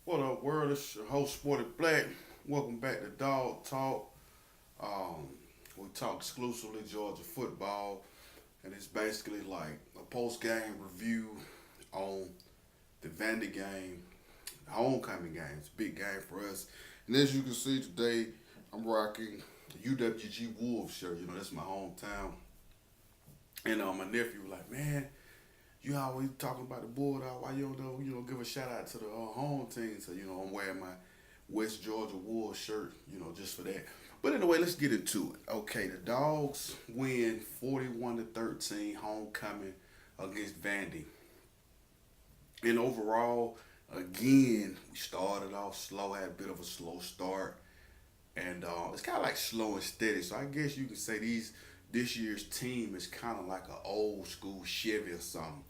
What up, world? It's your host, Sporty Black. Welcome back to Dog Talk. Um, we talk exclusively Georgia football, and it's basically like a post-game review on the Vandy game, the homecoming game. It's a big game for us. And as you can see today, I'm rocking the UWG Wolves shirt. You know, that's my hometown. And my nephew was like, man, you always talking about the Bulldog. Why you don't know, give a shout out to the home team? So, I'm wearing my West Georgia Wolves shirt, just for that. But anyway, let's get into it. Okay, the Dogs win 41-13 homecoming against Vandy. And overall, again, we started off slow, had a bit of a slow start. And it's kind of like slow and steady. So I guess you can say this year's team is kind of like an old school Chevy or something,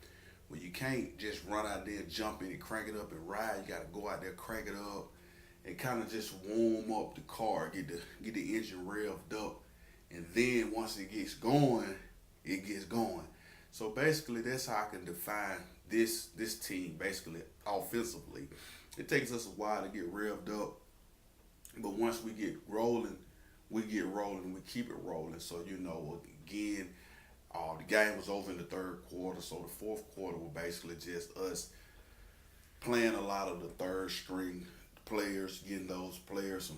where you can't just run out there, jump in it, crank it up and ride. You got to go out there, crank it up, and kind of just warm up the car, get the engine revved up, and then once it gets going, it gets going. So basically, that's how I can define this team. Basically, offensively, it takes us a while to get revved up, but once we get rolling, we get rolling. We keep it rolling. So again, the game was over in the third quarter. So the fourth quarter was basically just us playing a lot of the third string players, getting those players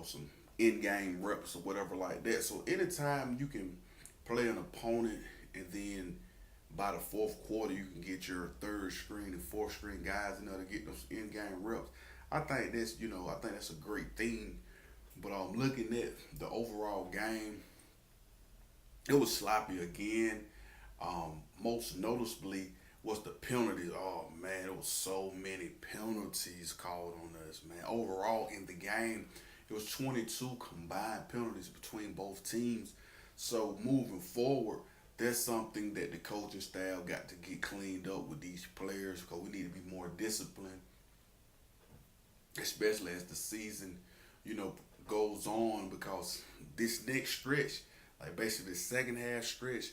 some in game reps or whatever like that. So anytime you can play an opponent and then by the fourth quarter you can get your third string and fourth string guys in there to get those in game reps. I think that's a great thing. But I'm looking at the overall game, it was sloppy again. Most noticeably was the penalties. Oh man, it was so many penalties called on us, man. Overall in the game, it was 22 combined penalties between both teams. So moving forward, that's something that the coaching staff got to get cleaned up with these players because we need to be more disciplined, especially as the season, you know, goes on because this next stretch, like basically the second half stretch,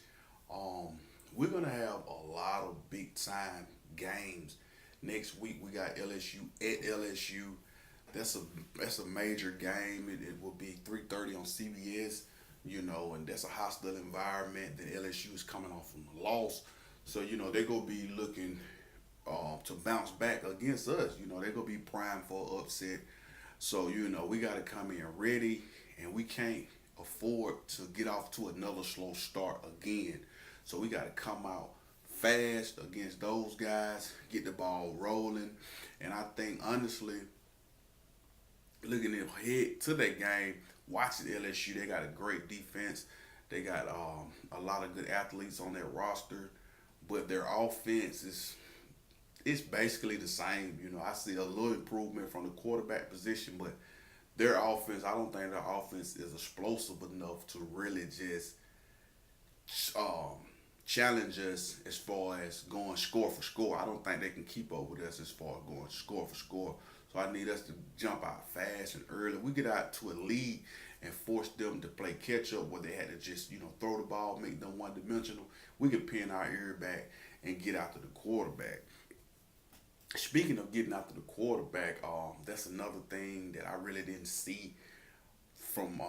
um, we're gonna have a lot of big time games. Next week we got LSU at LSU. That's a that's a major game. It will be 3:30 on CBS. And that's a hostile environment. Then LSU is coming off from a loss, so they're gonna be looking to bounce back against us. They're gonna be primed for an upset. So we got to come in ready, and we can't afford to get off to another slow start again. So we got to come out fast against those guys, get the ball rolling, and I think honestly, looking ahead to that game, watching LSU, they got a great defense. They got a lot of good athletes on their roster, but their offense is it's basically the same. I see a little improvement from the quarterback position, but their offense, I don't think their offense is explosive enough to really just um, challenge us as far as going score for score. I don't think they can keep up with us as far as going score for score. So I need us to jump out fast and early. We get out to a lead and force them to play catch up where they had to just, throw the ball, make them one dimensional. We can pin our ear back and get after the quarterback. Speaking of getting after the quarterback, that's another thing that I really didn't see from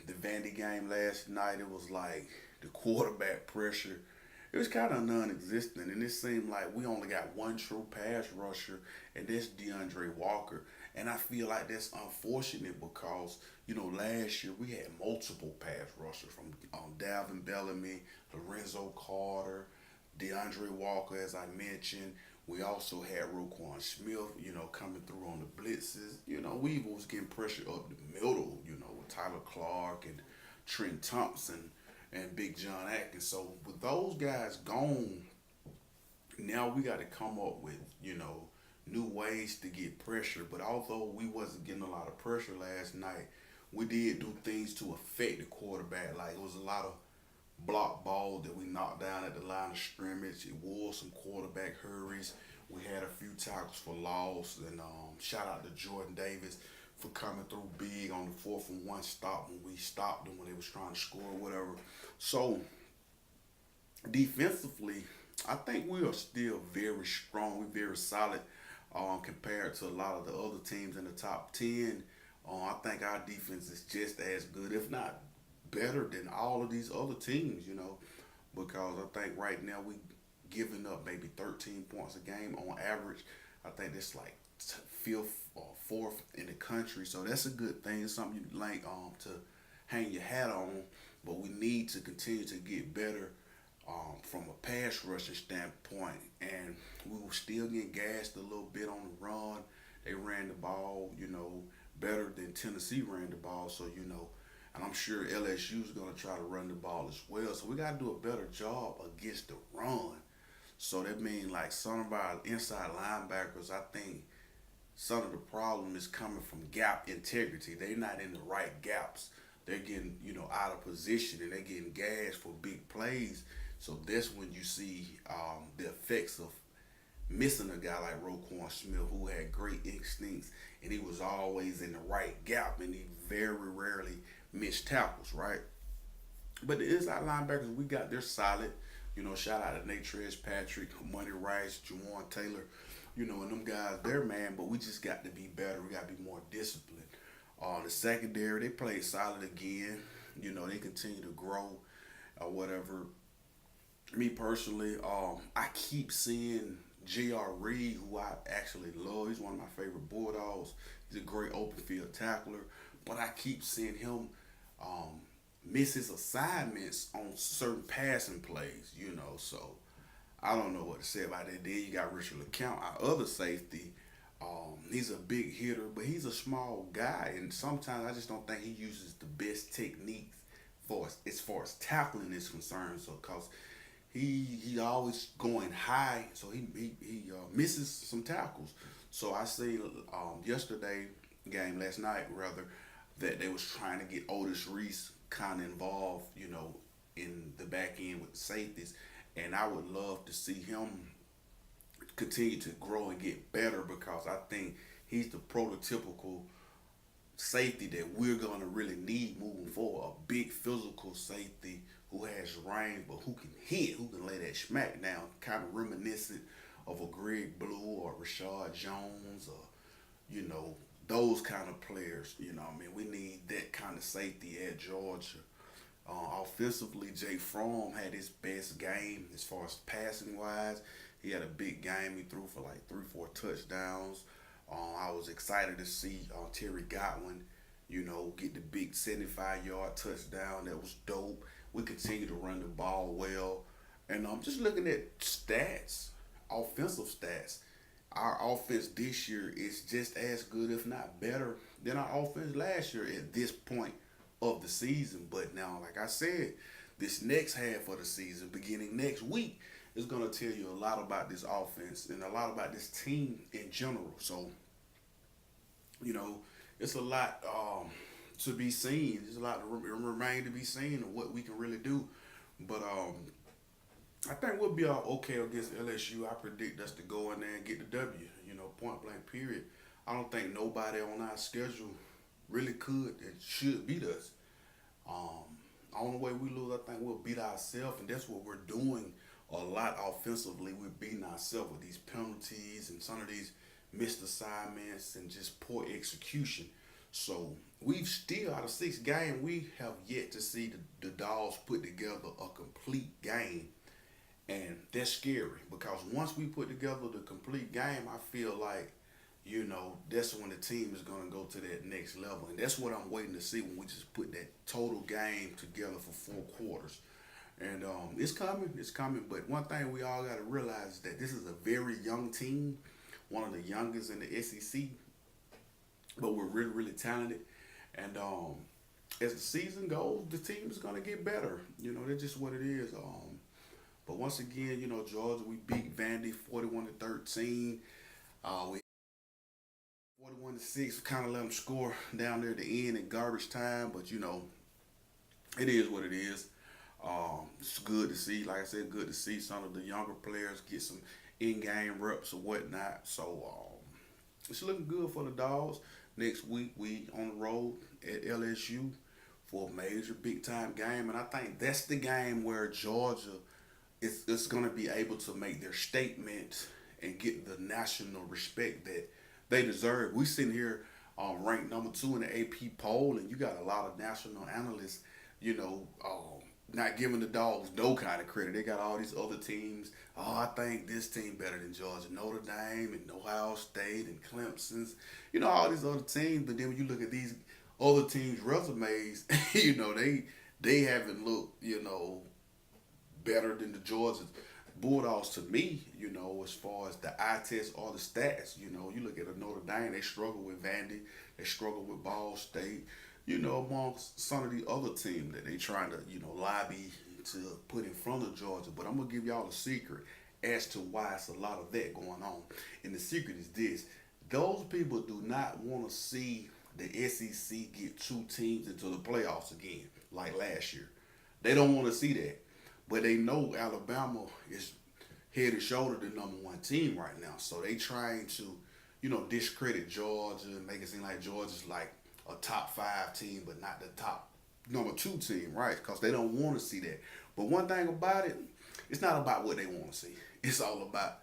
the Vandy game last night. It was like the quarterback pressure. It was kind of non-existent, and it seemed like we only got one true pass rusher, and that's DeAndre Walker. And I feel like that's unfortunate because last year we had multiple pass rushers from Dalvin Bellamy, Lorenzo Carter, DeAndre Walker, as I mentioned. We also had Roquan Smith, coming through on the blitzes. We was getting pressure up the middle, with Tyler Clark and Trent Thompson and Big John Atkins. So with those guys gone, now we got to come up with, new ways to get pressure. But although we wasn't getting a lot of pressure last night, we did do things to affect the quarterback. Like it was a lot of block ball that we knocked down at the line of scrimmage. It was some quarterback hurries. We had a few tackles for loss, and shout out to Jordan Davis for coming through big on the 4th and 1 stop when we stopped them when they was trying to score or whatever. So defensively, I think we are still very strong. We're very solid. compared to a lot of the other teams in the top 10. I think our defense is just as good, if not better, than all of these other teams, because I think right now we giving up maybe 13 points a game on average. I think that's like fifth or fourth in the country, so that's a good thing. It's something you like to hang your hat on. But we need to continue to get better from a pass rushing standpoint, and we were still getting gassed a little bit on the run. They ran the ball, better than Tennessee ran the ball. So and I'm sure LSU is going to try to run the ball as well. So we got to do a better job against the run. So that means like some of our inside linebackers, I think some of the problem is coming from gap integrity. They're not in the right gaps. They're getting, out of position and they're getting gashed for big plays. So that's when you see the effects of missing a guy like Roquan Smith, who had great instincts and he was always in the right gap and he very rarely missed tackles, right? But the inside linebackers we got, they're solid. Shout out to Nate Patrick, Money Rice, Jawan Taylor, and them guys, they're man, but we just got to be better. We got to be more disciplined. The secondary, they played solid again. They continue to grow or whatever. Me personally, I keep seeing J.R. Reed, who I actually love. He's one of my favorite Bulldogs. He's a great open field tackler. But I keep seeing him miss his assignments on certain passing plays, So I don't know what to say about that. Then you got Richard LeCount, our other safety. He's a big hitter, but he's a small guy, and sometimes I just don't think he uses the best techniques as far as tackling is concerned. So, cause he always going high, so he misses some tackles. So I see yesterday last night rather, that they was trying to get Otis Reese kind of involved, in the back end with the safeties, and I would love to see him continue to grow and get better because I think he's the prototypical safety that we're gonna really need moving forward. A big physical safety who has range but who can hit, who can lay that smack down, kind of reminiscent of a Greg Blue or Rashad Jones or those kind of players. We need that kind of safety at Georgia. Offensively, Jay Fromm had his best game as far as passing wise. He had a big game. He threw for like 3-4 touchdowns. I was excited to see Terry Godwin, get the big 75-yard touchdown. That was dope. We continue to run the ball well. And I'm just looking at stats, offensive stats. Our offense this year is just as good, if not better, than our offense last year at this point of the season. But now, like I said, this next half of the season, beginning next week, is going to tell you a lot about this offense and a lot about this team in general. So, it's a lot to be seen. There's a lot to remain to be seen of what we can really do. But I think we'll be all okay against LSU. I predict us to go in there and get the W, point blank period. I don't think nobody on our schedule really could and should beat us. Only way we lose, I think we'll beat ourselves, and that's what we're doing a lot offensively. We're beating ourselves with these penalties and some of these missed assignments and just poor execution. So we've still, out of 6 games, we have yet to see the Dogs put together a complete game. And that's scary because once we put together the complete game, I feel like, that's when the team is going to go to that next level. And that's what I'm waiting to see when we just put that total game together for 4 quarters. And it's coming. But one thing we all got to realize is that this is a very young team, one of the youngest in the SEC. But we're really, really talented. And as the season goes, the team is going to get better. That's just what it is. But once again, Georgia, we beat Vandy 41-13. We 41-6, kind of let them score down there at the end in garbage time. But, it is what it is. It's good to see, like I said, good to see some of the younger players get some in-game reps or whatnot. So it's looking good for the Dogs. Next week, we on the road at LSU for a major big-time game. And I think that's the game where Georgia is going to be able to make their statement and get the national respect that they deserve. We sitting here ranked number 2 in the AP poll, and you got a lot of national analysts, you know, not giving the Dogs no kind of credit. They got all these other teams. Oh, I think this team better than Georgia, Notre Dame, and Ohio State, and Clemson's. You know, all these other teams. But then when you look at these other teams' resumes, you know, they haven't looked, you know, better than the Georgia Bulldogs to me, you know, as far as the eye test or the stats. You know, you look at a Notre Dame, they struggle with Vandy, they struggle with Ball State, you know, amongst some of the other teams that they trying to, you know, lobby to put in front of Georgia. But I'm gonna give y'all a secret as to why it's a lot of that going on. And the secret is this: those people do not want to see the SEC get 2 teams into the playoffs again, like last year. They don't want to see that. But they know Alabama is head and shoulder the #1 team right now. So they trying to, you know, discredit Georgia and make it seem like Georgia's like a top 5 team, but not the top #2 team, right? Because they don't want to see that. But one thing about it, it's not about what they want to see. It's all about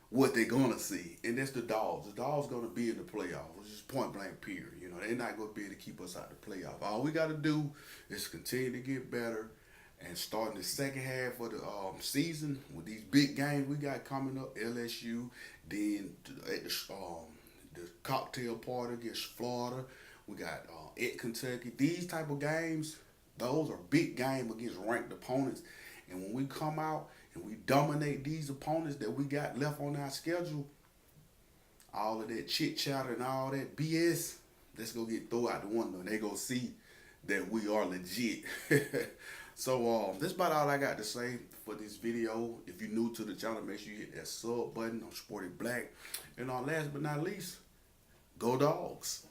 what they're gonna see, and that's the Dogs. The Dogs gonna be in the playoffs. It's just point blank period. You know, they're not gonna be able to keep us out of the playoff. All we gotta do is continue to get better, and starting the second half of the season with these big games we got coming up, LSU, then at the cocktail party against Florida, we got at Kentucky. These type of games, those are big games against ranked opponents. And when we come out and we dominate these opponents that we got left on our schedule, all of that chit chatter and all that BS, let's go get thrown out the window, and they go see that we are legit. So that's about all I got to say for this video. If you're new to the channel, make sure you hit that sub button on Sporty Black. And last but not least, go Dogs.